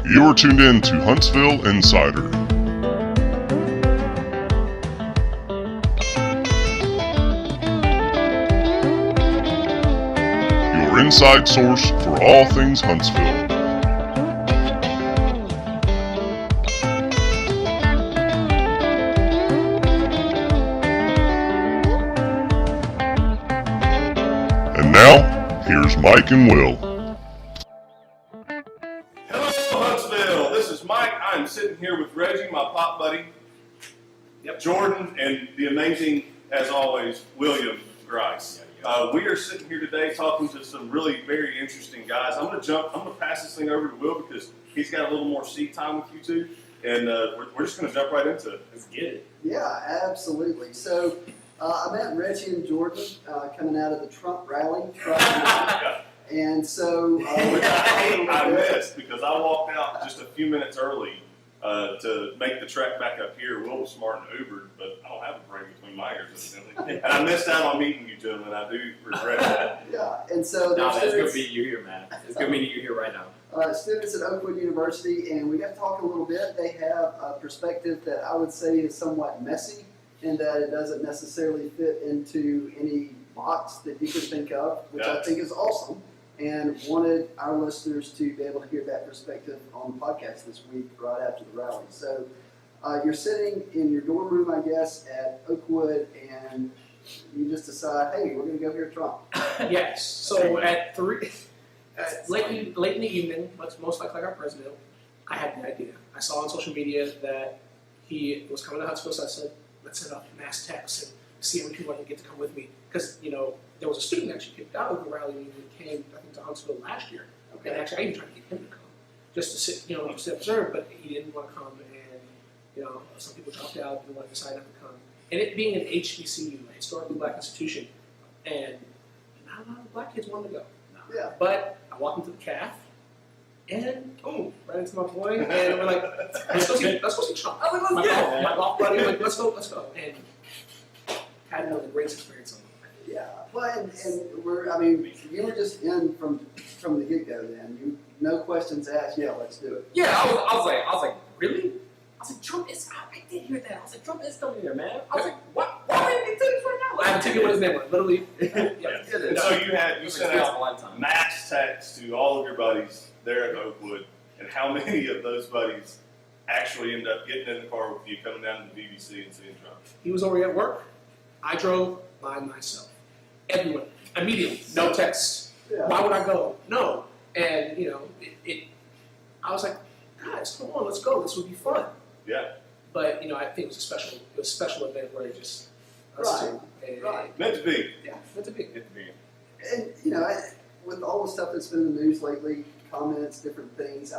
You're tuned in to Huntsville Insider. Your inside source for all things Huntsville. And now, here's Mike and Will. I'm sitting here with Reggie, my pop buddy, Jordan, and the amazing, as always, William Grice. We are sitting here today talking to some really very interesting guys. I'm going to pass this thing over to Will because he's got a little more seat time with you two, and we're just going to jump right into it. Let's get it. Yeah, absolutely. So I met Reggie and Jordan coming out of the Trump rally. And so I missed because I walked out just a few minutes early to make the trek back up here. Will was smart and Ubered, but I don't have a brain between my ears, evidently. And I missed out on meeting you gentlemen. I do regret that. Yeah, and so no, it's good meeting you here, man. It's good meeting you here right now. Students at Oakwood University, and we got to talk a little bit. They have a perspective that I would say is somewhat messy, in that it doesn't necessarily fit into any box that you could think of, which I think is awesome. And wanted our listeners to be able to hear that perspective on the podcast this week right after the rally. So you're sitting in your dorm room, I guess, at Oakwood, and you just decide, hey, we're going to go hear Trump. Yes. So at late in the evening, most likely like our president, I had the idea. I saw on social media that he was coming to Huntsville, so I said, let's set up mass text and see how many people I can get to come with me. Because, there was a student that actually kicked out of the rally when he came, I think, to Huntsville last year. Okay. And actually, I even tried to get him to come, just to sit, just to observe, but he didn't want to come, and, some people dropped out and decided not to come. And it being an HBCU, a historically black institution, and not a lot of black kids wanted to go. No. Yeah. But I walked into the caf, and boom, right into my boy, and we're like, let's go see Trump. Oh, My golf buddy, like, let's go. And had another great experience on it. Yeah, well, and you were just in from the get-go then. No questions asked, yeah, let's do it. Yeah, I was like, really? I was like, Trump is, I did hear that. I was like, Trump is coming here, man. I was like, what? Why are we tickets right now? I have a ticket with his name on it, literally. And so you sent out mass texts to all of your buddies there at Oakwood, and how many of those buddies actually end up getting in the car with you, coming down to the BBC and seeing Trump? He was already at work. I drove by myself. Everyone, immediately, no text. Yeah. Why would I go? No. And, I was like, guys, come on, let's go. This would be fun. Yeah. But, I think it was a special event where it just, us two. Right. Meant to be. Yeah, meant to be. And, with all the stuff that's been in the news lately, comments, different things,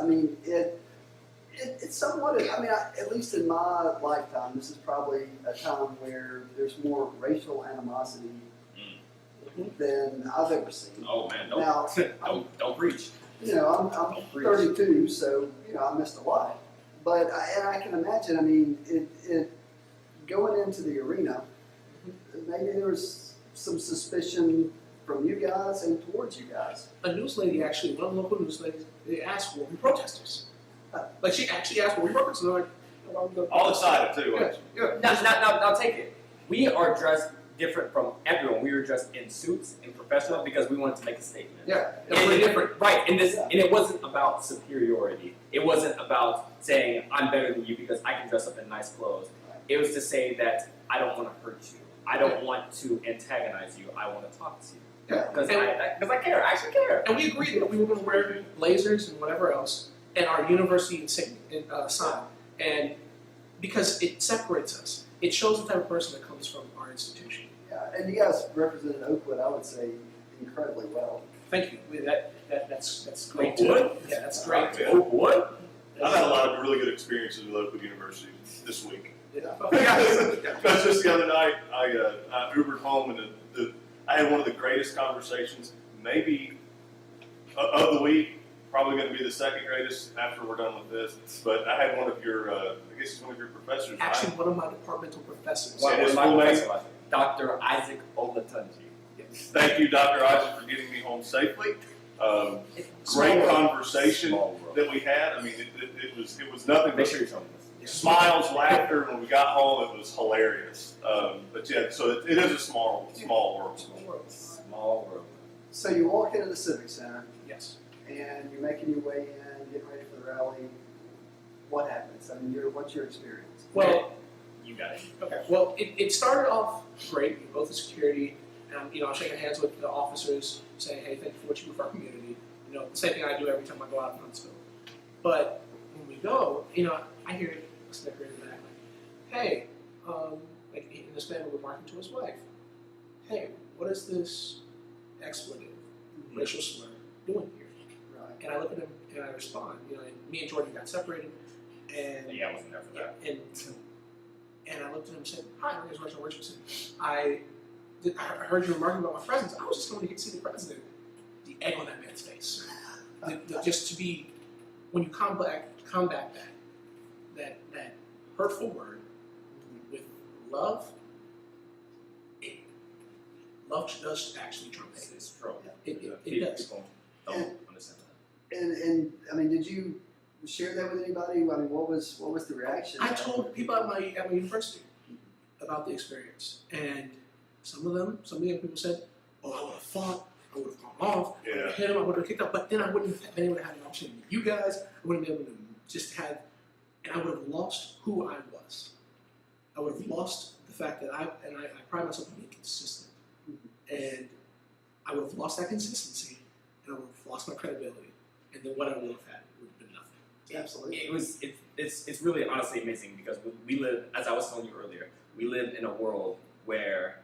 it's somewhat, at least in my lifetime, this is probably a time where there's more racial animosity than I've ever seen. Oh man, don't preach. I'm 32, so I missed a lot. But I can imagine. It going into the arena, maybe there was some suspicion from you guys and towards you guys. A news lady one of the local news ladies, they asked, were we protesters? Like she actually asked, were we protesters? And they're like, all excited too. Yeah. Now take it. We are dressed different from everyone. We were dressed in suits and professional because we wanted to make a statement. Yeah, it's different. Right, and it wasn't about superiority. It wasn't about saying I'm better than you because I can dress up in nice clothes. It was to say that I don't want to hurt you. I don't want to antagonize you. I want to talk to you. Yeah, because I care. I actually care. And we agreed that we were going to wear blazers and whatever else, and our university sign, and because it separates us, it shows the type of person that comes from our institution. Yeah, and you guys represented Oakwood, I would say, incredibly well. Thank you. That's great. Oakwood? Yeah, that's great. Yeah. Oakwood? I've had a lot of really good experiences with Oakwood University this week. Yeah. Because just the other night, I Ubered home, and I had one of the greatest conversations, maybe of the week. Probably going to be the second greatest after we're done with this. But I had one of your, I guess it's one of your professors. Actually, one of my departmental professors. Dr. Isaac Olatunji. Thank you, Dr. Isaac, for getting me home safely. Great conversation that we had. I mean, it was nothing Make but sure you tell me this. smiles, laughter. When we got home, it was hilarious. But yeah, so it is a small world. Small world. So you walk into the Civic Center Yes. and you're making your way in, getting ready for the rally. What happens? I mean, what's your experience? Well, you got it. okay. Well, it started off great. We both the security, and I'm shaking hands with the officers, saying, "Hey, thank you for what you do for our community." You know, the same thing I do every time I go out in Huntsville. But when we go, I hear a snicker in the back, like, "Hey," like in this man remarking to his wife, "Hey, what is this expletive, racial slur doing here?" Right. And I look at him and I respond. And me and Jordan got separated, and Yeah, I wasn't there for that. And I looked at him and said, "Hi, my name is Reggie and Jordan. I heard you remarking about my presence. I was just going to get to see the president." The egg on that man's face. Just to be, when you combat that hurtful word with love, love does actually trump hate. It's true. It does. People don't understand that. And I mean, did you share that with anybody? I mean, what was the reaction? I told people at my university about the experience, and some of the young people said, "Oh, I would have fought, I would have gone off, I would have hit him, I would have kicked up, but then I wouldn't have been able to have an opportunity with you guys. I wouldn't be able to just have, and I would have lost who I was. I would have lost the fact that I pride myself on being consistent, and I would have lost that consistency, and I would have lost my credibility, and then what I would have had would have been nothing." Absolutely. It's really honestly amazing because we live, as I was telling you earlier, we live in a world where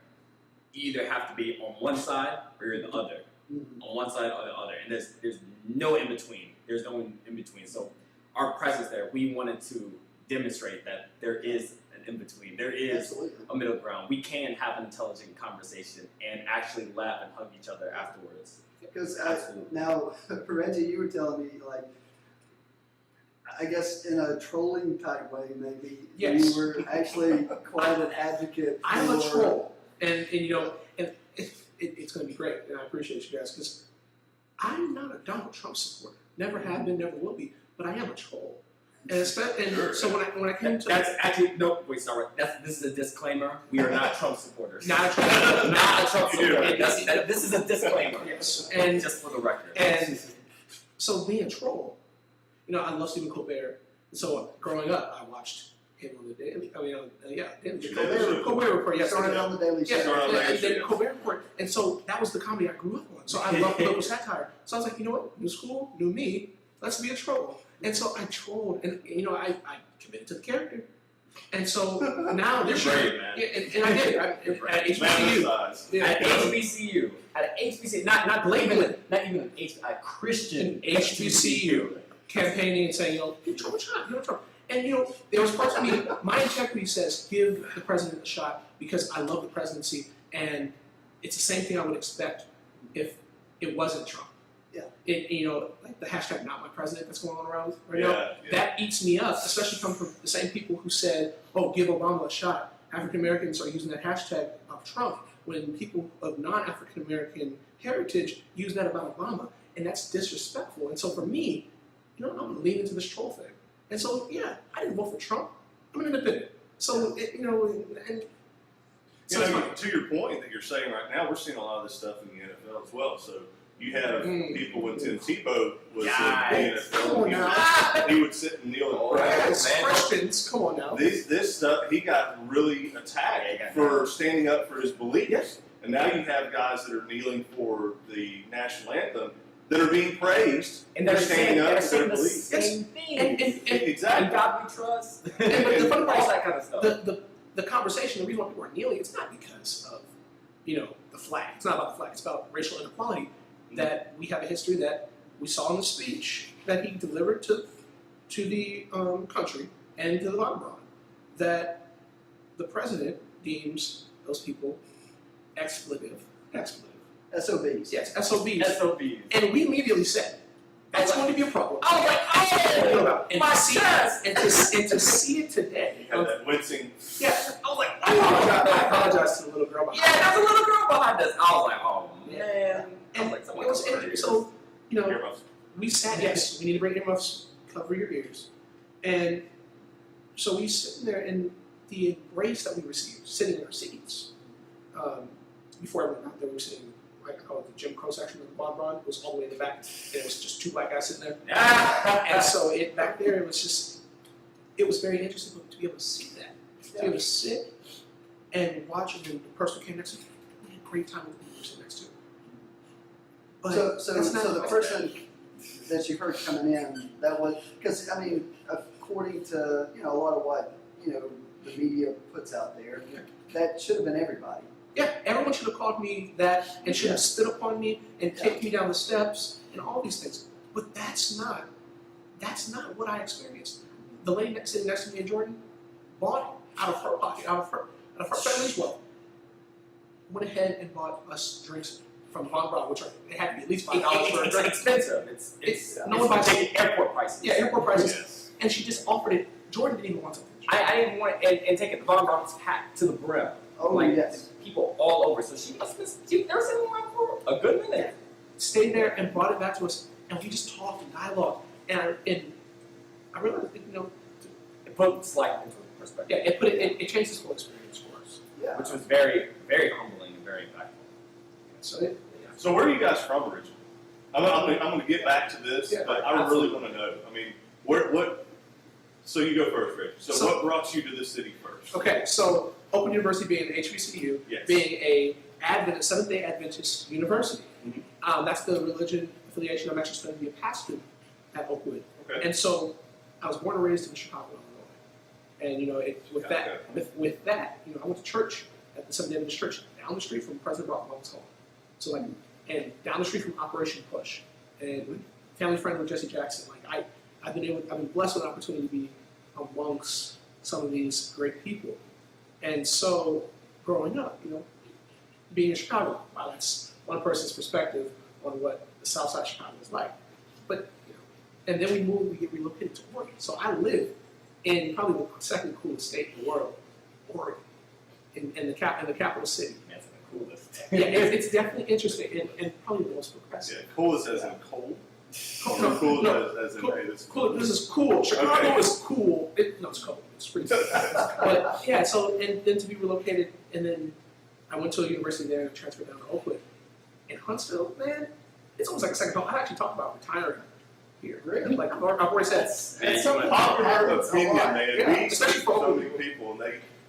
you either have to be on one side or you're the other. Mm-hmm. On one side or the other, and there's no in between. There's no in between. So our presence there, we wanted to demonstrate that there is an in between. There is Absolutely. a middle ground. We can have an intelligent conversation and actually laugh and hug each other afterwards. Because Absolutely. now, Reggie, you were telling me, like, I guess in a trolling type way, maybe Yes. you were actually quite an advocate. I'm a for- troll, and it's going to be great, and I appreciate you guys because I'm not a Donald Trump supporter. Never have been, never will be. But I am a troll, and so when I came to That's actually no. Wait, sorry. This is a disclaimer. We are not Trump supporters. not a troll, Not a Trump You do. supporter. This is a disclaimer. yes, and Just for the record. and so being a troll, I love Stephen Colbert. So growing up, I watched him on the Daily. Colbert Report. Yes, Started on the Daily Show. yeah, and then Colbert Report, and so that was the comedy I grew up on. So I love political satire. So I was like, you know what? New school, new me. Let's be a troll. And so I trolled, and I committed to the character. And so now this year, Brave, man. yeah, and I did. At HBCU. Yeah, At HBCU, not Lakeland. not even a Christian HBCU. Campaigning and saying, Trump, Trump. And there was parts of me, my integrity says, give the president a shot because I love the presidency, and it's the same thing I would expect if it wasn't Trump. Yeah. Like the hashtag not my president that's going on around right now, that eats me up, especially coming from the same people who said, oh, give Obama a shot. African Americans are using that hashtag of Trump when people of non-African American heritage use that about Obama, and that's disrespectful. And so for me, I'm going to lean into this troll thing. And so, yeah, I didn't vote for Trump. I'm an independent. So, and so it's fine. To your point that you're saying right now, we're seeing a lot of this stuff in the NFL as well. So you have people when Tim Tebow was in the Come on now. NFL, he would sit and kneel and pray. Yes, Christians, come on now. This stuff, he got really attacked for standing up for his beliefs. Yes. And now you have guys that are kneeling for the national anthem that are being praised and for they're standing up for their the beliefs. same thing. And Exactly. In God we trust. but the funny part all is that kind of stuff. the conversation, the reason why people are kneeling, it's not because of, the flag. It's not about the flag. It's about racial inequality. That we have a history that we saw in the speech that he delivered to the country and to the Vagabond, that the president deems those people expletive. SOBs. Yes, SOBs. SOBs. And we immediately said, that's going to be a problem. I was like, And my to see chest! and to see it today. You had that wincing. Yeah, I was like, I apologize to the little girl behind yeah, there's a little girl behind us. I was like, oh man. And so you know, Earmuffs. we sat, yes, we need to bring earmuffs, cover your ears. And so we sitting there, and the embrace that we received, sitting in our seats, before everyone got there, we were sitting, like I call it the Jim Crow section of the bonbon. It was all the way in the back, and it was just 2 black guys sitting there. And so back there, it was just, it was very interesting to be able to see that. To be able to sit and watch, and then the person who came next to me, we had a great time with the person next to him. But So that's not the person that you heard coming in, that was, because, I mean, according to, a lot of what, the media puts out there, that should have been everybody. yeah, everyone should have called me that and should have stood upon me and kicked me down the steps and all these things. But that's not what I experienced. The lady sitting next to me in Jordan bought it out of her pocket, out of her family's wealth. Went ahead and bought us drinks from Von Braun, which it had to be at least $5 for a It's drink. expensive. It's no one buys it. airport prices. Yeah, airport prices. Yes. And she just offered it. Jordan didn't even want something. I didn't want and take it. The Von Braun was packed to the brim. Oh, like, yes. People all over. So they were sitting around for a good minute. Stayed there and brought it back to us, and we just talked and dialogued. And I realized, It puts life into perspective. yeah, it changed this whole experience for us. Yeah. Which was very, very humbling and very impactful. So So where are you guys from originally? I'm going to get back to this, Yeah, but I really want to know. I mean, what? So you go first, Rich. So what brought you to this city first? okay, so Oakwood University being an HBCU, Yes. being a Seventh-day Adventist university, that's the religion affiliation I'm actually studying to be a pastor at Oakwood. Okay. And so I was born and raised in Chicago, Illinois. And with that, I went to church at the Seventh-day Adventist Church down the street from President Rockman's home. So and down the street from Operation Push, and family friend with Jesse Jackson. I've been blessed with an opportunity to be amongst some of these great people. And so growing up, being in Chicago, wow, that's one person's perspective on what the South Side of Chicago is like. But and then we get relocated to Oregon. So I live in probably the second coolest state in the world, Oregon, in the capital city. That's the coolest. Yeah, it's definitely interesting and probably the most progressive. Yeah, coolest as in cold. No, Cool no, as in cool. hey, this is Cool. This is cool. Chicago Okay. is cool. It's cold. It's pretty cool. But yeah, so and then to be relocated, and then I went to a university there and transferred down to Oakwood. In Huntsville, man, it's almost like a second home. I actually talked about retiring here. Really? Like I've already said. It's a popular opinion, man. Yeah, We especially speak for to so Oakwood. many people, and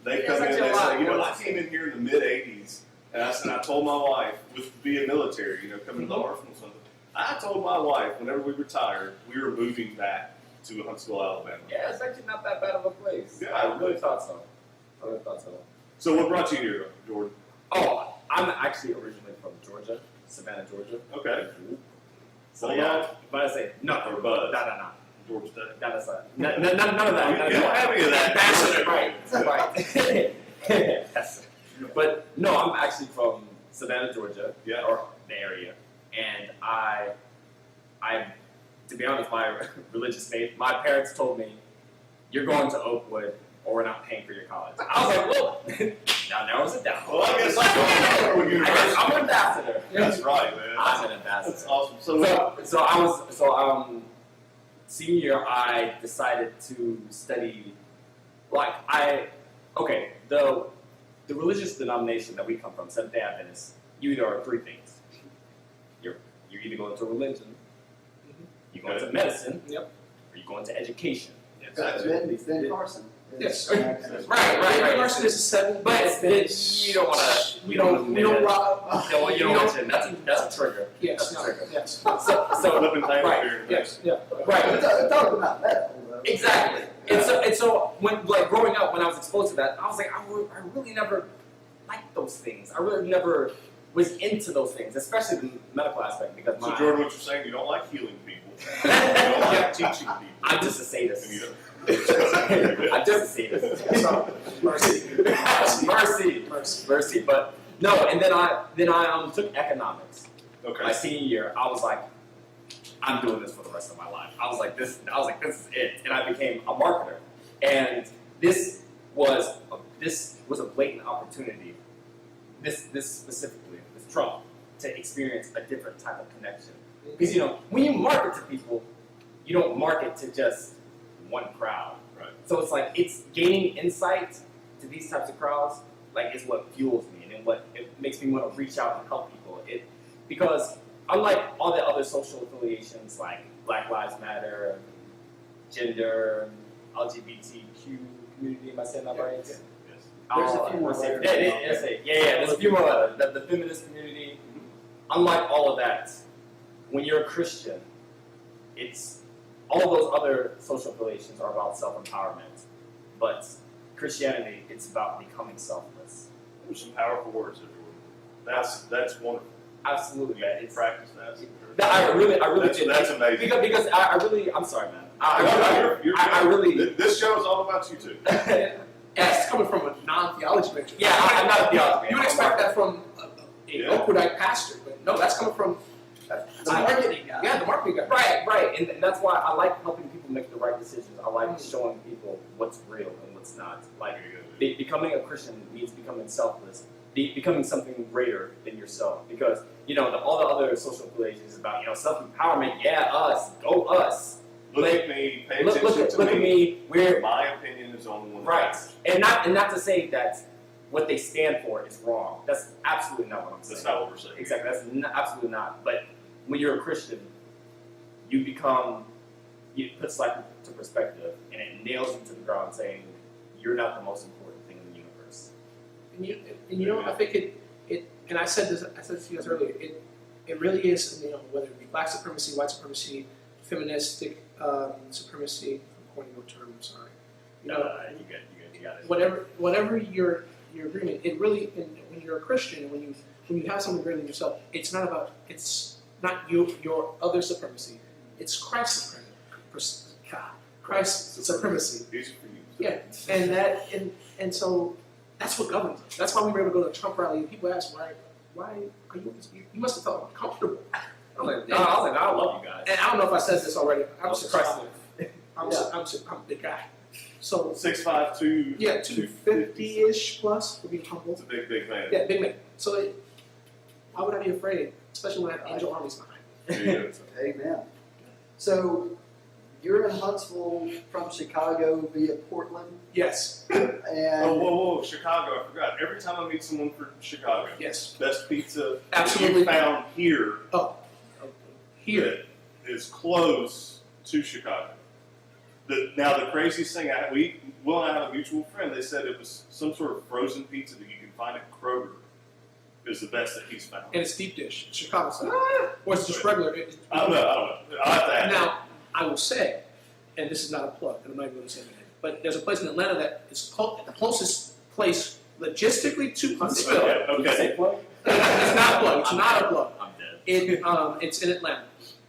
they Yeah, come in it's and they actually a lot. say, I came in here in the mid '80s, and I told my wife, with being military, coming to the arsenal, something. I told my wife whenever we retired, we were moving back to Huntsville, Alabama. Yeah, it's actually not that bad of a place. Yeah. I really thought so. So what brought you here, Jordan? Oh, I'm actually originally from Georgia, Savannah, Georgia. Okay. So Well, yeah, but I say no, Or Buzz. no. Georgia State. None of that. None of that. You don't have any of that. Right. Yes. But no, I'm actually from Savannah, Georgia, Yeah. or the area, and I, to be honest, my religious faith. My parents told me, "You're going to Oakwood, or we're not paying for your college." I was like, "Well, now narrows it down." Well, I guess I'm going to Oakwood University. I'm an ambassador. That's right, man. I'm an ambassador. That's awesome. So senior year, I decided to study, the religious denomination that we come from, Seventh-day Adventists, you either are three things. You're either going to religion, you go into medicine, Yep. or you go into education. Ben Carson. Yes. Right. Ben Carson is a 7, But you don't want to. We don't rock. You don't mention that's a trigger. Yes. That's a No. trigger. Yes. So Flipping tables right. here. Yes. Yeah. right. Talk about that. Though. Exactly. And so when growing up, when I was exposed to that, I was like, I really never liked those things. I really never was into those things, especially the medical aspect, because So Jordan, what you're saying, you don't like healing people. You don't Yeah. like teaching people. I'm just a sadist. And you don't. I'm just a sadist. Mercy. But no, and then I took economics. Okay. My senior year, I was like, I'm doing this for the rest of my life. I was like, this is it. And I became a marketer. And this was a blatant opportunity, this specifically, this Trump, to experience a different type of connection Because when you market to people, you don't market to just one crowd. Right. So it's like it's gaining insight to these types of crowds. Like is what fuels me and what it makes me want to reach out and help people. Because unlike all the other social affiliations like Black Lives Matter, gender, LGBTQ community, am I saying that right? Yes. There's a few more layers. There's a few more. The feminist community. Unlike all of that, when you're a Christian, it's all those other social affiliations are about self-empowerment, but Christianity, it's about becoming selfless. There's some powerful words there, Jordan. That's wonderful. Absolutely, man. You practice that. I really did. That's amazing. Because I'm sorry, man. You're I really. This show is all about you two. That's coming from a non-theology major. Yeah, I'm not a theology man. You would expect that from an Yeah. Oakwoodite pastor, but no, that's coming from The marketing guy. Yeah, the marketing guy. Right, and that's why I like helping people make the right decisions. I like showing people what's real and what's not. Like becoming a Christian means becoming selfless, becoming something greater than yourself. Because all the other social affiliations is about self-empowerment. Yeah, us, go us. Look at me, pay Look attention to at me. my opinion is on one. Right, and not to say that what they stand for is wrong. That's absolutely not what I'm saying. That's not what we're saying. Exactly, that's absolutely not. But when you're a Christian, you puts life into perspective, and it nails you to the ground, saying you're not the most important thing in the universe. And I think it and I said this to you guys earlier. It really is whether it be black supremacy, white supremacy, feministic supremacy. I'm coining no term. I'm sorry. You got it. Whatever your agreement, it really when you're a Christian, when you have something greater than yourself, it's not your other supremacy. It's Christ's supremacy. Christ's supremacy. These are for you. Yeah, and so that's what governs us. That's why we were able to go to a Trump rally and people ask why are you must have felt uncomfortable. I was like, I love you guys. And I don't know if I said this already. I'm surprised. I'm a big guy. So 6'5", yeah, 250-ish plus would be humble. It's a big man. Yeah, big man. So why would I be afraid, especially when I have angel armies behind? Yeah. Amen. So you're in Huntsville from Chicago via Portland, Yes. and Whoa, Chicago, I forgot. Every time I meet someone from Chicago, Yes. best pizza Absolutely. that you found here Here. that is close to Chicago. Now the craziest thing, Will and I have a mutual friend, they said it was some sort of frozen pizza that you can find at Kroger is the best that he's found. And it's deep dish, Chicago style. Or is it just regular? I don't know. I'll have to ask. Now, I will say, and this is not a plug, and I'm not even going to say anything, but there's a place in Atlanta that is the closest place logistically to Huntsville. Yeah, okay. It's not a plug. It's not a plug. I'm dead. It's in Atlanta.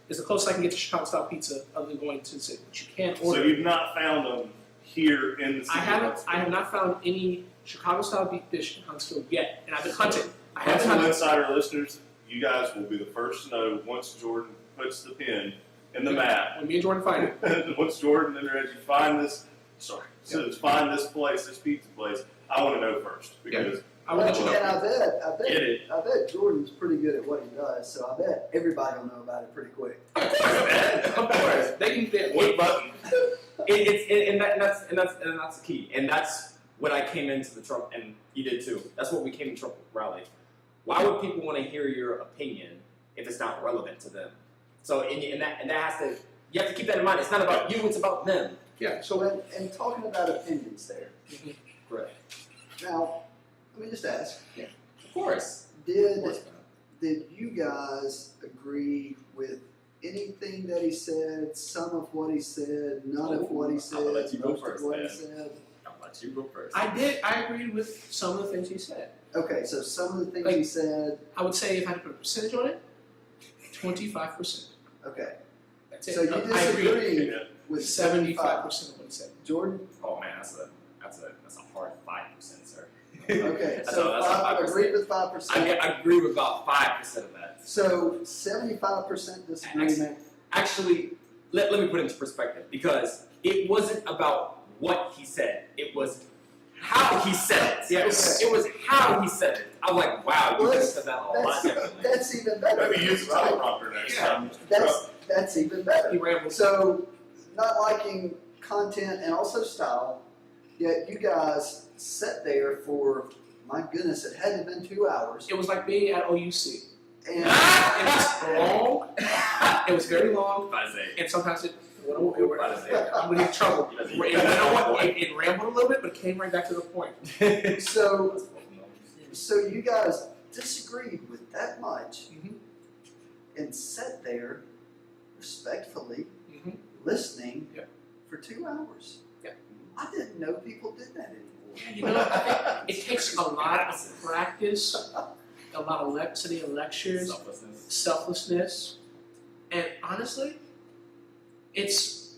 It's the closest I can get to Chicago style pizza other than going to the city. But you can order. So you've not found them here in the city? I have not found any Chicago style deep dish in Huntsville yet, and I've been hunting. I haven't Huntsville hunted. Insider listeners, you guys will be the first to know once Jordan puts the pin in the map. When me and Jordan find it. Once Jordan and Reggie find this place, this pizza place, I want to know first because I will let you know. and Get it. I bet Jordan's pretty good at what he does, so I bet everybody will know about it pretty quick. Of course. They can. one button. That's the key, and that's what I came into the Trump, and you did too. That's what we came to Trump rally. Why would people want to hear your opinion if it's not relevant to them? So, and that has to, you have to keep that in mind. It's not about you; it's about them. Yeah. So, and talking about opinions there. Correct. Now, let me just ask: Of course. Did you guys agree with anything that he said? Some of what he said, none of what he said, I'll let you go most first, of what man. he said. I'll let you go first. I agreed with some of the things he said. Okay, so some of the things he said. I would say if I had to put a percentage on it, 25%. Okay, That's it. so you I agree disagree Yeah. with 75% 75. of what he said. Jordan. Oh man, that's a hard 5%, sir. Okay, That's so that's 5%. agreed with 5%. I agree with about 5% of that. So 75% disagreement. Actually, let me put it into perspective because it wasn't about what he said. It was how he said it. Yes. It was how he said it. I was like, wow, you could have said that a lot differently. That's even better. Maybe use a teleprompter next time. That's even better. He rambled. So, not liking content and also style, yet you guys sat there for, my goodness, it hadn't been 2 hours. It was like being at OUC. And It was long. It was very long, About to say. and sometimes I'm gonna get in trouble. And you know what? It rambled a little bit, but it came right back to the point. so you guys disagreed with that much Mhm. and sat there respectfully Mhm. listening Yeah. for 2 hours. Yeah. I didn't know people did that anymore. You know, I think it takes a lot of practice, a lot of sitting in lectures, selflessness, and honestly, it's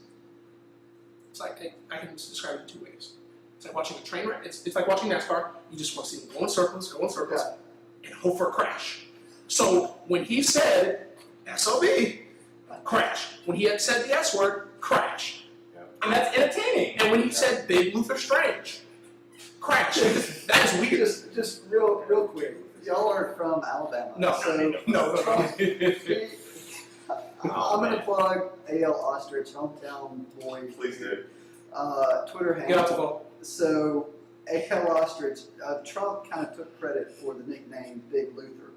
like I can describe it in 2 ways. It's like watching a train wreck. It's like watching NASCAR. You just want to see them go in circles, and hope for a crash. So when he said SOB, crash. When he had said the S word, crash. And that's entertaining. And when he said Big Luther Strange, crash. That is weird. Just real quick. Y'all are from Alabama. No, so no. I'm going to plug A.L. Ostrich, hometown boy. Please do. Twitter Get out the handle. vote. So A.L. Ostrich, Trump kind of took credit for the nickname Big Luther.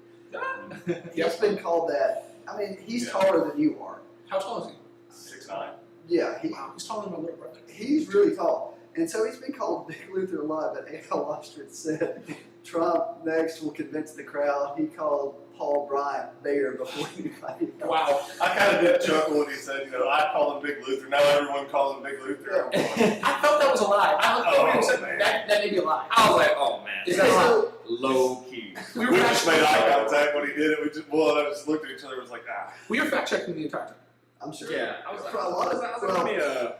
He's been called that. I mean, he's taller than you are. How tall is 6'9". Yeah, he? Wow, he's taller than my little brother. he's really tall. And so he's been called Big Luther a lot, but A.L. Ostrich said Trump next will convince the crowd. He called Paul Bryant Bear before anybody else. Wow. I kind of did chuckle when he said, I call him Big Luther. Now everyone calls him Big Luther. I felt that was a lie. Man. That may be a lie. I was like, oh man. Is that a lie? Low key. We We were just made eye contact when he did it. I just looked at each other and was like, We were fact checking the entire time. I'm sure. Yeah, I was like, For a lot of,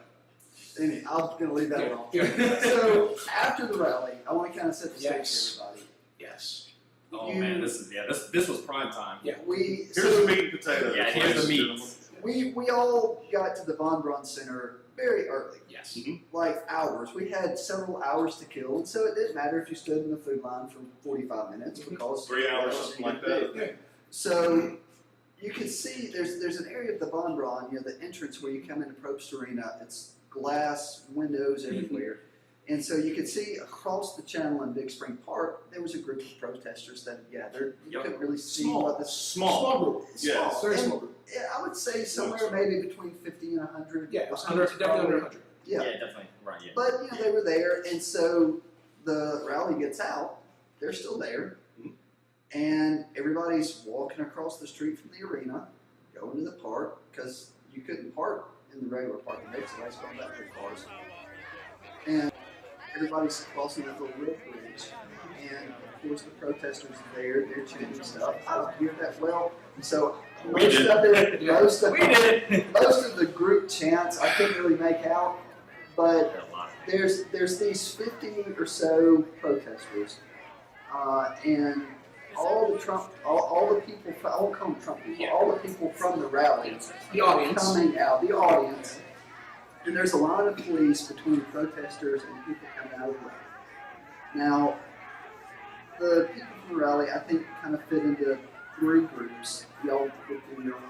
anyway, I'm going to leave that alone. Yeah. So after the rally, I want to kind of set the Yes. stage for everybody. Yes. oh man, this was prime time. Yeah. Here's the meat and potatoes. Yeah, here's the meat. We all got to the Von Braun Center very early, Yes. like hours. We had several hours to kill, and so it didn't matter if you stood in the food line for 45 minutes because 3 hours, something like that. Yeah. So you can see there's an area of the Von Braun, the entrance where you come into Probst Arena. It's glass windows everywhere. And so you could see across the channel in Big Spring Park, there was a group of protesters that had gathered. You Yep. couldn't really see Small. what the Small group. Yes. Very And small group. I would say somewhere maybe between 50 and 100. Yeah, it was definitely under 100. Yeah. Definitely. Right, yeah. But they were there, and so the rally gets out. They're still there, and everybody's walking across the street from the arena, going to the park because you couldn't park in the regular parking lot. Somebody's going back to the cars, and everybody's crossing that little wood bridge. And of course, the protesters are there. They're chanting stuff. I don't hear that well, and so most did. of it, most of We did. most of the group chants I couldn't really make out, but there's these 50 or so protesters, and all the Trump, all the people, I won't call them Trump people, all the people from the rally The audience. coming out, the audience, and there's a line of police between protesters and people coming out of the rally. Now, the people from the rally, I think, kind of fit into 3 groups. Y'all looked in your own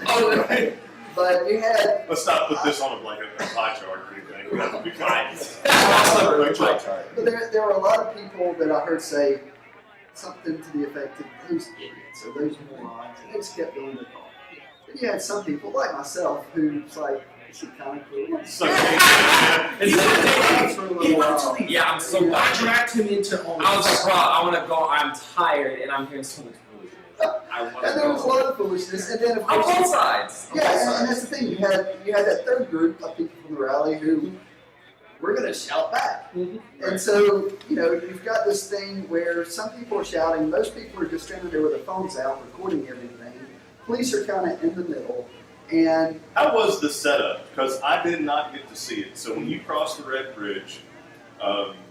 Oh, but you had Let's not put this on a pie chart or anything. We have to be quiet. But there were a lot of people that I heard say something to the effect of those idiots or those morons, and they just kept going to the car. Then you had some people, like myself, who's like, this is kind of cool. So, Yeah, I'm so Yeah. glad. I dragged him into all I was this. like, bro, I want to go. I'm tired, and I'm hearing so much foolishness. I want to And there was a go. lot of foolishness, and then of On course, both sides. On both yeah, and sides. that's the thing. You had that third group of people from the rally who were going to shout back. Mhm. And so, you've got this thing where some people are shouting, most people are just standing there with their phones out, recording everything. Police are kind of in the middle, and how was the setup? Because I did not get to see it. So when you cross the Red Bridge,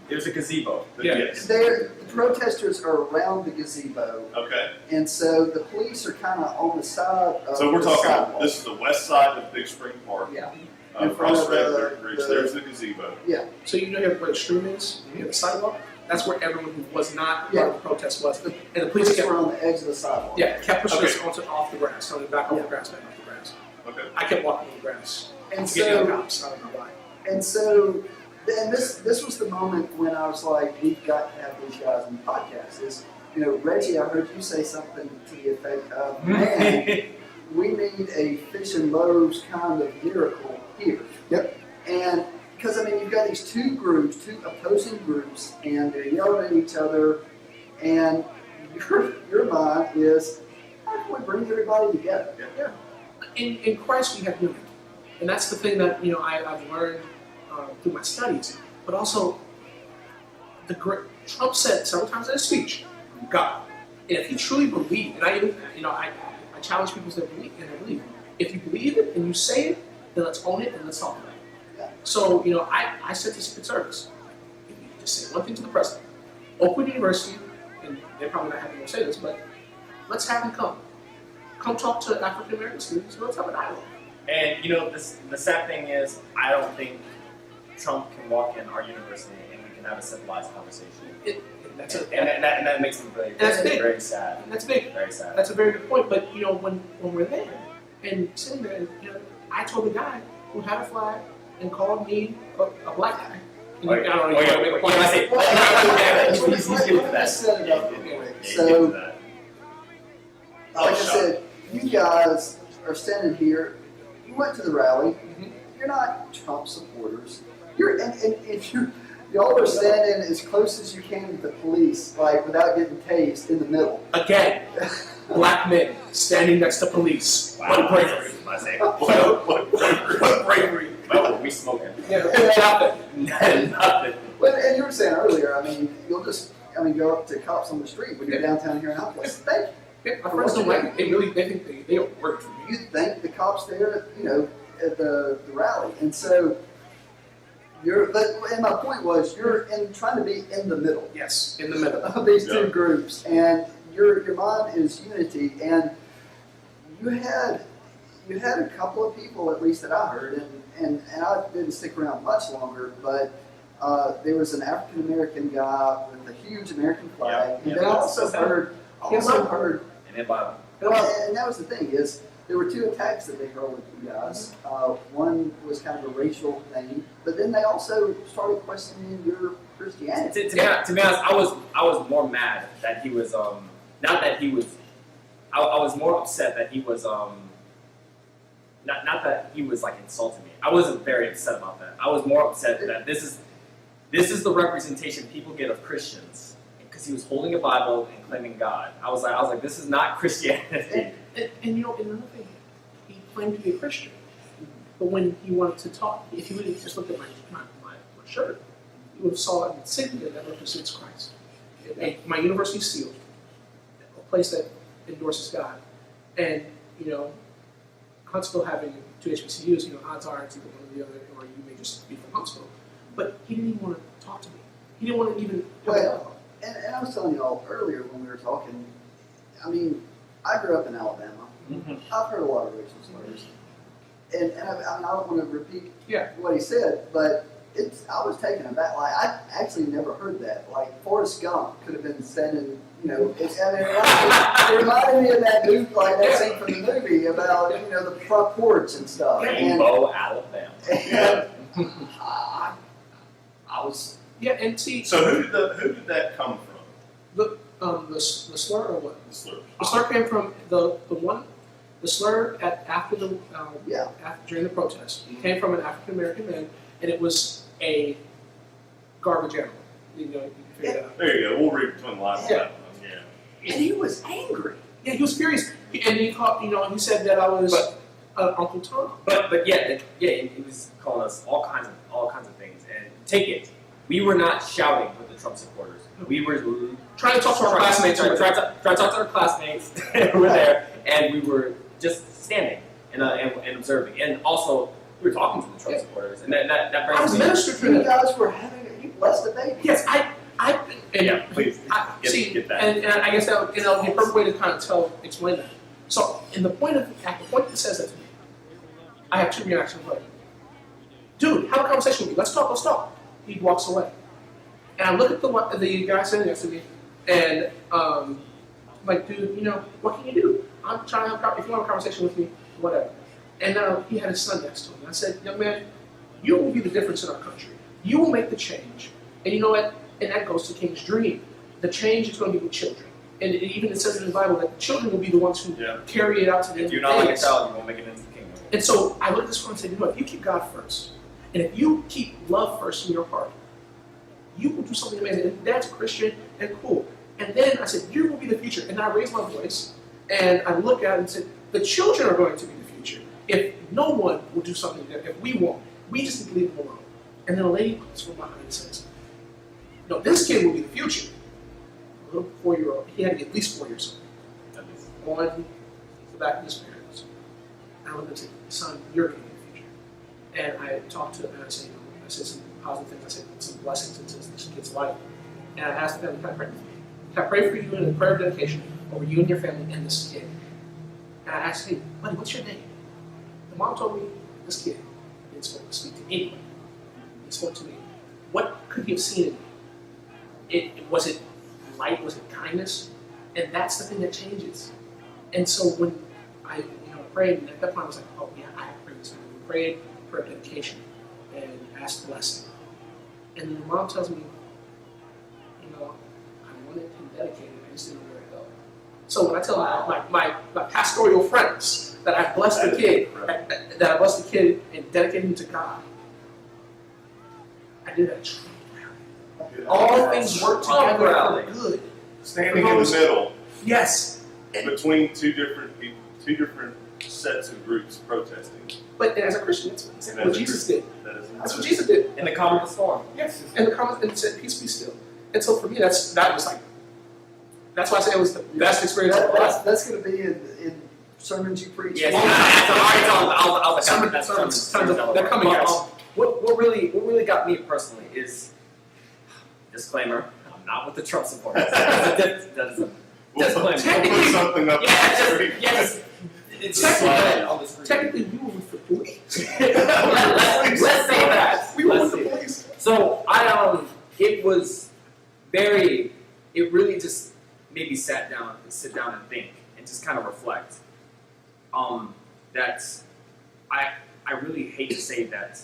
There's a gazebo. Yeah. yes. the protesters are around the gazebo, Okay. and so the police are kind of on the side of So we're the talking, sidewalk. this is the west side of Big Spring Park. Yeah. in front Across of Radford Bridge, the there's the gazebo. yeah. So you know where the stream is, you know the sidewalk. That's where everyone who was not Yeah. part of the protest was, and the police Police kept were on the edge of the sidewalk. kept pushing Okay. us off the grass, so back off Yeah. the grass, back off the grass. Okay. I kept walking on the grass. And to get near the so cops. I don't know why. this was the moment when I was like, we've got to have these guys on the podcast. Is, you know, Reggie, I heard you say something to the effect of, man, we need a fish and loaves kind of miracle here. Yep. And because, I mean, you've got these two groups, two opposing groups, and they're yelling at each other, and your mind is, how can we bring everybody together? In Christ we have unity, and that's the thing that I've learned through my studies. But also, Trump said several times in his speech, God. And if he truly believed, and I challenge people to believe, and I believe, if you believe it and you say it, then let's own it and let's talk about it. Yeah. So I said to Secret Service, if you just say one thing to the president, Oakwood University, and they're probably not happy to say this, but let's have him come talk to African American students. Let's have a dialogue. And the sad thing is, I don't think Trump can walk in our university and we can have a civilized conversation. And that makes me very sad. And that's big. Very sad. That's a very good point. But when we're there and sitting there, I told the guy who had a flag and called me a black guy. And I don't know. Let's set it up real quick. So, like I said, you guys are standing here. You went to the rally. You're not Trump supporters. Y'all are standing as close as you can to the police, like without getting tased in the middle. Again, black men standing next to police. What bravery! What bravery! What were we smoking? Nothing. Nothing. But and you were saying earlier, I mean, you'll just, go up to cops on the street when you're downtown here in Huntsville. Thank you. My friends don't like it. They think they don't work for me. You thank the cops there, at the rally, and so and my point was, you're trying to be in the middle Yes, in the middle. of these two groups, and your mind is unity, and you had a couple of people, at least that I heard, and I didn't stick around much longer, but there was an African American guy with a huge American flag, and then I also heard. And then Bible. Well, and that was the thing is, there were two attacks that they hurled at you guys. One was kind of a racial thing, but then they also started questioning your Christianity. To be honest, I was more mad that he was not that he was. I was more upset that he was not that he was like insulting me. I wasn't very upset about that. I was more upset that this is the representation people get of Christians. Because he was holding a Bible and claiming God. I was like, this is not Christianity. And another thing, he claimed to be a Christian, but when he wanted to talk, if he would have just looked at my shirt, he would have saw an insignia that represents Christ. My university seal, a place that endorses God, and Huntsville having two HBCUs, odds are it's either one or the other, or you may just be from Huntsville. But he didn't even want to talk to me. He didn't want to even have a dialogue. And I was telling y'all earlier when we were talking, I mean, I grew up in Alabama. I've heard a lot of racial slurs. And I don't want to repeat what he said, but I was taken aback. Like, I actually never heard that. Like, Forrest Gump could have been standing, it reminded me of that movie, like that scene from the movie about, the front porch and stuff. Rainbow, Alabama. And I was... Yeah, and see. So who did that come from? The slur or what? The slur. The slur came from the slur after during the protest came from an African American man, and it was a garbage animal. You can figure that out. There you go. We'll read between the lines on that one. Yeah. And he was angry. Yeah, he was furious, and he called. He said that I was Uncle Tom. But he was calling us all kinds of things. And take it. We were not shouting with the Trump supporters. We were trying to talk to our classmates. Trying to talk to our classmates. We were there, and we were just standing and observing. And also, we were talking to the Trump supporters. And that brings I was me. ministered to You them. guys were you blessed a baby. Yes, Please get that. And I guess that would be a perfect way to kind of explain that. So, at the point that says that to me, I have two reactions. Like, dude, have a conversation with me. Let's talk. He walks away. And I look at the guy sitting next to me, and I'm like, dude, what can you do? I'm trying to have, if you want a conversation with me, whatever. And he had his son next to him. And I said, young man, you will be the difference in our country. You will make the change. And you know what? And that goes to King's dream. The change is going to be with children. And it says in the Bible that children will be the ones who carry it out to the end. If you're not like a child, you won't make it into the kingdom. And so I look at this one and say, if you keep God first, and if you keep love first in your heart, you will do something amazing. And Dad's a Christian, and cool. And then I said, you will be the future. And I raised my voice, and I looked at it and said, the children are going to be the future. If no one will do something, if we won't, we just need to leave them alone. And then a lady comes from behind and says, no, this kid will be the future. A little 4-year-old, he had to be at least 4 years old. On the back of his parents. I looked and said, son, you're going to be the future. And I talked to him, and I said, I said some positive things, I said some blessings into this kid's life. And I asked them, can I pray for you? Can I pray for you in a prayer of dedication over you and your family and this kid? And I asked, hey, buddy, what's your name? The mom told me, this kid didn't speak to anyone. He spoke to me. What could he have seen in me? Was it light? Was it kindness? And that's the thing that changes. And so when I prayed, and at that point I was like, oh yeah, I have to pray this. We prayed for a dedication and asked blessing. And then the mom tells me, I wanted him dedicated, I just didn't know where to go. So when I tell my pastoral friends that I blessed the kid, and dedicated him to God, I did that. All things work together for good. Standing in the middle. Yes. Between two different people, two different sets of groups protesting. But as a Christian, that's exactly what Jesus did. That's what Jesus did. In the calm of the storm. Yes. And it said, peace be still. And so for me, that was like, that's why I say it was the best experience of my life. That's going to be in sermons you preach. Yes. They're coming out. What really got me personally is, disclaimer, I'm not with the Trump supporters. That is a disclaimer. We'll put something up. Yes. Technically, we were with the police. Let's say that. We were with the police. So it really just made me sit down and think and just kind of reflect. That I really hate to say that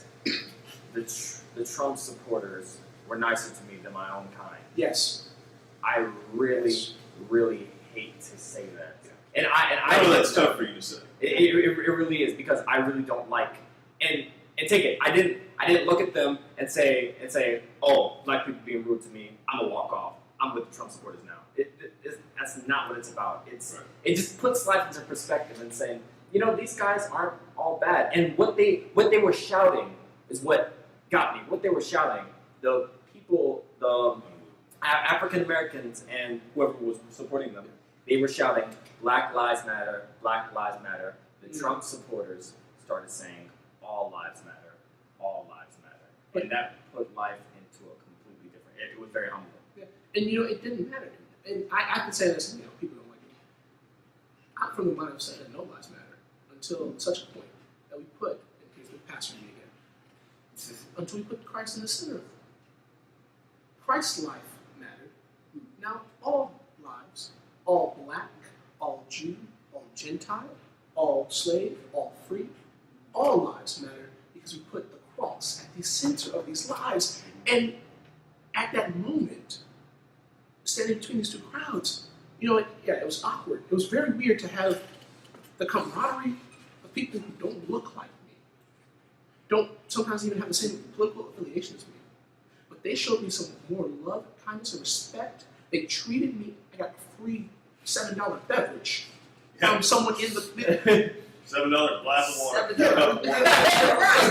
the Trump supporters were nicer to me than my own kind. Yes. I really hate to say that. And I know that's tough for you to say. It really is, because I really don't like, and take it. I didn't look at them and say, oh, black people being rude to me, I'm gonna walk off. I'm with the Trump supporters now. That's not what it's about. It just puts life into perspective and saying, these guys aren't all bad. And what they were shouting is what got me. What they were shouting, the people, the African Americans and whoever was supporting them, they were shouting, Black Lives Matter, Black Lives Matter. The Trump supporters started saying, all lives matter, all lives matter. And that put life into a completely different, it was very humbling. Yeah. And it didn't matter. And I can say this, people don't like me. I'm from the mindset that no lives matter until such a point that we put, in case we pass me again, until we put Christ in the center of it. Christ's life mattered. Now all lives, all black, all Jew, all Gentile, all slave, all free, all lives matter because we put the cross at the center of these lives. And at that moment, standing between these two crowds, it was awkward. It was very weird to have the camaraderie of people who don't look like me, don't sometimes even have the same political affiliation as me. But they showed me some more love, kindness, and respect. They treated me. I got a free $7 beverage from someone in the $7 glass of water.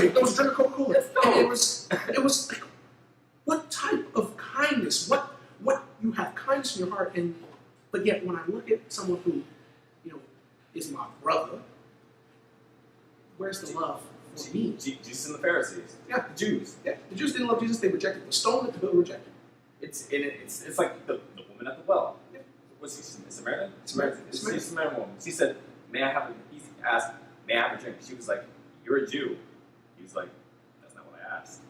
It was drinking Coca-Cola. And it was like, what type of kindness? What you have kindness in your heart, but yet when I look at someone who, is my brother, where's the love for me? Jesus and the Pharisees. Yeah, the Jews. Yeah, the Jews didn't love Jesus. They rejected the stone that the builder rejected. It's like the woman at the well. Yeah. Was she Samaritan? Samaritan. She's a Samaritan woman. She said, he asked, may I have a drink? She was like, you're a Jew. He was like, that's not what fast.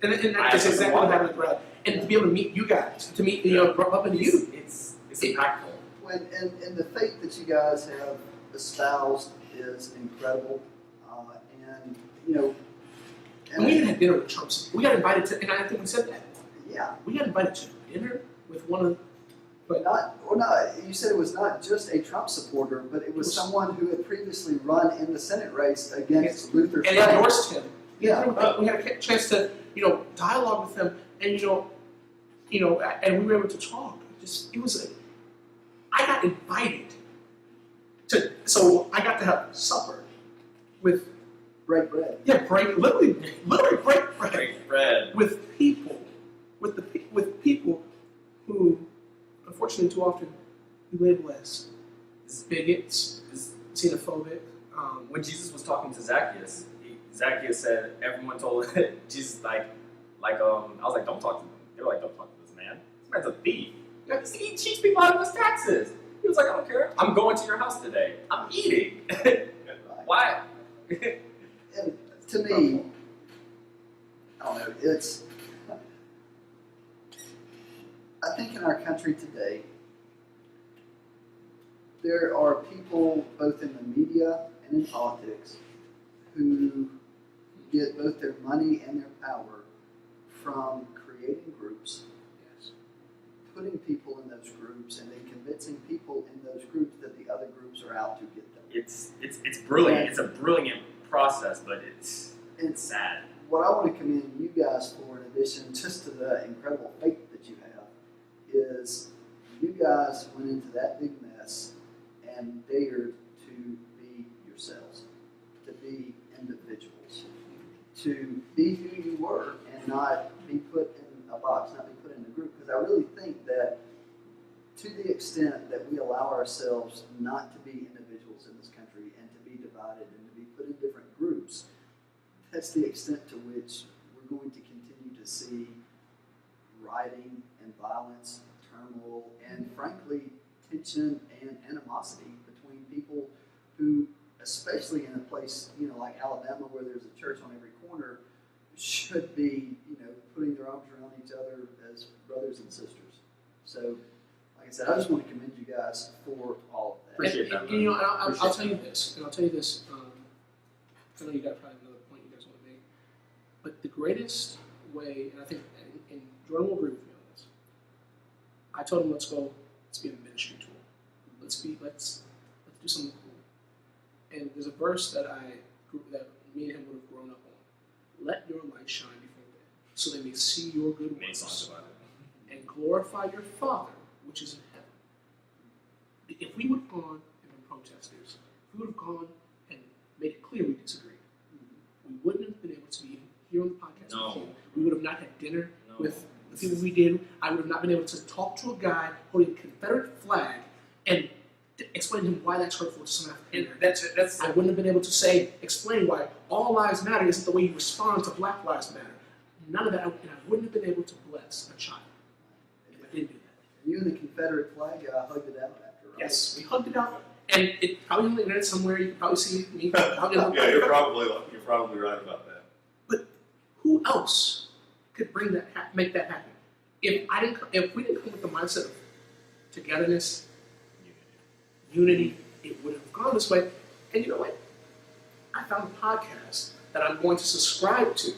And that's exactly what happened with Brad. And to be able to meet you guys, to meet, grow up into you. It's impactful. And the faith that you guys have espoused is incredible. And we even had dinner with Trump. We got invited to, and I think we said that. Yeah. We got invited to dinner with one of, You said it was not just a Trump supporter, but it was someone who had previously run in the Senate race against Luther and Frank. endorsed him. Yeah. We had a chance to, dialogue with him, and and we were able to talk. I got invited so I got to have supper with. Break bread. Yeah, literally break bread. Break bread. With people, with people who, unfortunately, too often we label as bigots, xenophobic. When Jesus was talking to Zacchaeus, Zacchaeus said, everyone told Jesus I was like, don't talk to him. They were like, don't talk to this man. This man's a thief. He cheats people out of his taxes. He was like, I don't care. I'm going to your house today. I'm eating. Why? And to me, I don't know, I think in our country today, there are people both in the media and in politics who get both their money and their power from creating groups, putting people in those groups, and then convincing people in those groups that the other groups are out to get them. It's brilliant. It's a brilliant process, but it's sad. What I want to commend you guys for, in addition just to the incredible faith that you have, is you guys went into that big mess and dared to be yourselves, to be individuals, to be who you were and not be put in a box, not be put in a group. Because I really think that to the extent that we allow ourselves not to be individuals in this country and to be divided and to be put in different groups, that's the extent to which we're going to continue to see rioting and violence, turmoil, and frankly, tension and animosity between people who, especially in a place like Alabama where there's a church on every corner, should be putting their arms around each other as brothers and sisters. So, like I said, I just want to commend you guys for all of that. Appreciate that. And I'll tell you this, I know you got probably another point you guys want to make, but the greatest way, and I think, and Jordan will agree with me on this, I told him let's be a ministry tool. Let's do something cool. And there's a verse that me and him would have grown up on. Let your light shine before men, so they may see your good works and glorify your Father which is in heaven. If we would have gone and been protesters, if we would have gone and made it clear we disagreed, we wouldn't have been able to be here on the podcast with you. We would have not had dinner with the people we did. I would have not been able to talk to a guy holding a Confederate flag and explain to him why that's hurtful to some African Americans. I wouldn't have been able to explain why all lives matter isn't the way you respond to Black Lives Matter. None of that, and I wouldn't have been able to bless a child if I didn't do that. You and the Confederate flag hugged it out after, right? Yes, we hugged it out, and it probably on the internet somewhere. You can probably see me hugging it. Yeah, you're probably right about that. But who else could make that happen? If we didn't come with the mindset of togetherness, unity, it would have gone this way. And you know what? I found a podcast that I'm going to subscribe to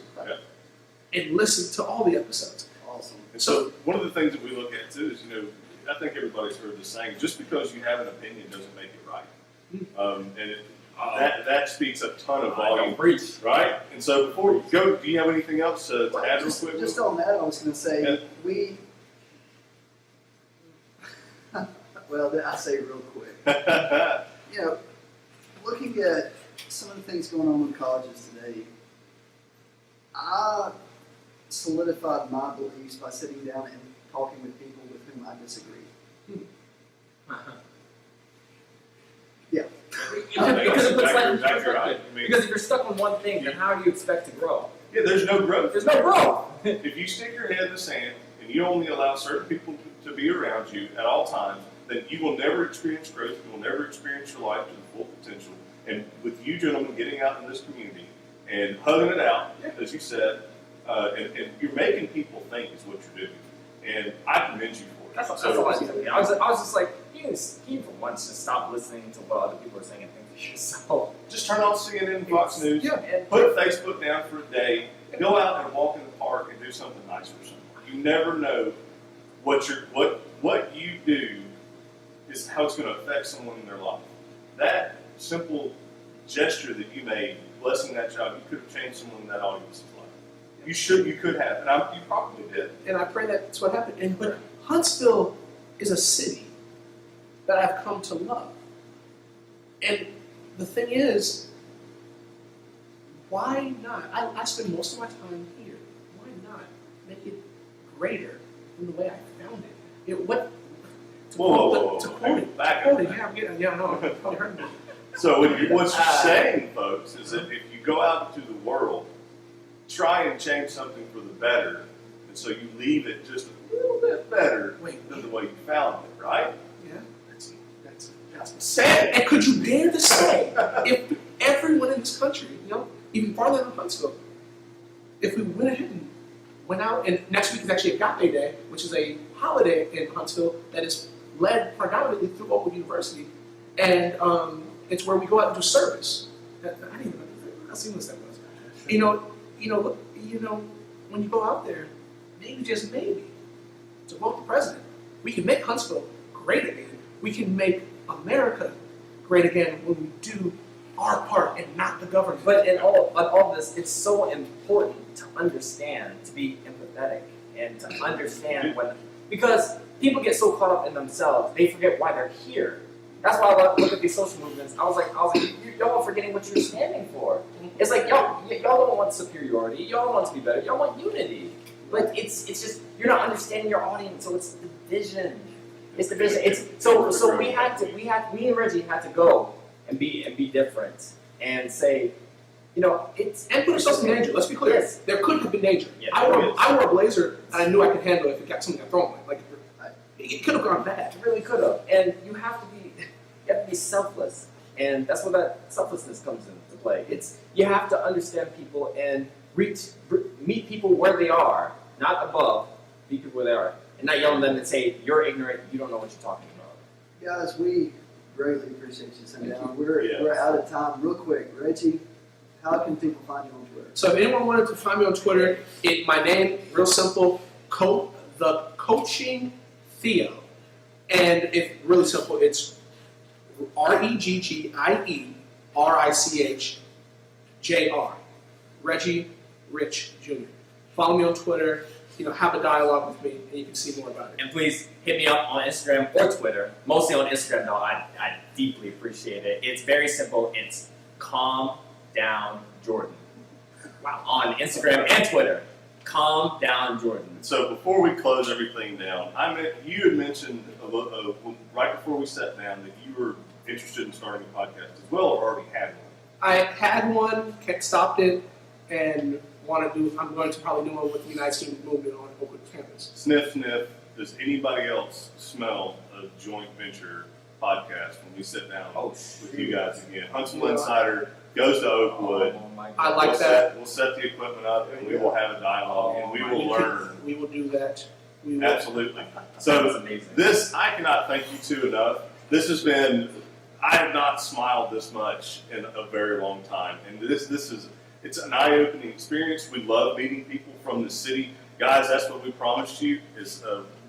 and listen to all the episodes. Awesome. And so one of the things that we look at too is, I think everybody's heard this saying, just because you have an opinion doesn't make it right. And that speaks a ton of volume. Right? And so before we go, do you have anything else to add real quick? Just on that, I was going to say, well, I say real quick. Looking at some of the things going on in colleges today, I solidified my beliefs by sitting down and talking with people with whom I disagree. Yeah. Because it puts life in Exactly perspective. right. Because if you're stuck on one thing, then how do you expect to grow? Yeah, there's no growth. There's no growth. If you stick your head in the sand and you only allow certain people to be around you at all times, then you will never experience growth. You will never experience your life to the full potential. And with you gentlemen getting out in this community and hugging it out, as you said, and you're making people think is what you're doing. And I commend you for it. That's all I said. I was just like, you for once just stop listening to what other people are saying and think for yourself. Just turn on CNN and Fox News. Yeah. And Put Facebook down for a day. Go out and walk in the park and do something nice for someone. You never know what you do is how it's going to affect someone in their life. That simple gesture that you made, blessing that child, you could have changed someone in that audience's life. You could have, and you probably did. And I pray that's what happened. But Huntsville is a city that I've come to love. And the thing is, why not? I spend most of my time here. Why not make it greater than the way I found it? Yeah, no, probably heard me. So what you're saying, folks, is that if you go out into the world, try and change something for the better, and so you leave it just a little bit better than the way you found it, right? Yeah, that's sad. And could you dare to say, if everyone in this country, even farther than Huntsville, if we went ahead and went out, and next week is actually Agape Day, which is a holiday in Huntsville that is led predominantly through Oakwood University, and it's where we go out and do service. I didn't even know how seamless that was. When you go out there, maybe just maybe, to vote the president, we can make Huntsville great again. We can make America great again when we do our part and not the government. But in all this, it's so important to understand, to be empathetic, and to understand because people get so caught up in themselves, they forget why they're here. That's why I look at these social movements. I was like, y'all are forgetting what you're standing for. It's like y'all don't want superiority. Y'all don't want to be better. Y'all want unity. But it's just you're not understanding your audience. So it's division. It's division. So me and Reggie had to go and be different and say, it's and put ourselves in danger. Let's be clear. Yes. There could have been danger. Yeah, I wore a blazer and I knew I could handle it if it got something thrown. Like it could have gone bad. It really could have. And you have to be selfless, and that's where that selflessness comes into play. You have to understand people and meet people where they are, not above. Meet people where they are, and not yell at them and say you're ignorant. You don't know what you're talking about. Guys, we greatly appreciate you sitting down. We're out of time. Real quick, Reggie, how can people find you on Twitter? So if anyone wanted to find me on Twitter, my name, real simple, the Coaching Theo, and if really simple, it's ReggieRichJr. Reggie Rich Jr. Follow me on Twitter. Have a dialogue with me, and you can see more about it. And please hit me up on Instagram or Twitter. Mostly on Instagram, though. I deeply appreciate it. It's very simple. It's Calm Down Jordan. Wow. On Instagram and Twitter. Calm Down Jordan. So before we close everything down, you had mentioned right before we sat down that you were interested in starting a podcast as well, or already had one. I had one, stopped it, and I'm going to probably do one with the United Student Movement on Oakwood campus. Sniff, sniff. Does anybody else smell a joint venture podcast when we sit down with you guys again? Huntsville Insider goes to Oakwood. Oh my God. I like that. We'll set the equipment up, and we will have a dialogue, and we will learn. We will do that. We will. Absolutely. That's So amazing. I cannot thank you two enough. This has been, I have not smiled this much in a very long time. And it's an eye-opening experience. We love meeting people from the city. Guys, that's what we promised you is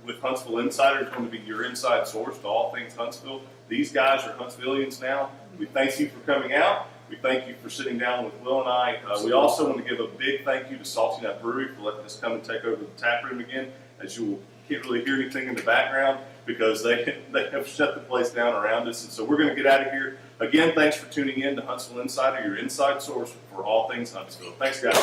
with Huntsville Insider, it's going to be your inside source to all things Huntsville. These guys are Huntsvillians now. We thank you for coming out. We thank you for sitting down with Will and I. We also want to give a big thank you to Salty Nut Brewery for letting us come and take over the tap room again. As you can't really hear anything in the background because they have shut the place down around us. And so we're going to get out of here. Again, thanks for tuning in to Huntsville Insider, your inside source for all things Huntsville. Thanks, guys.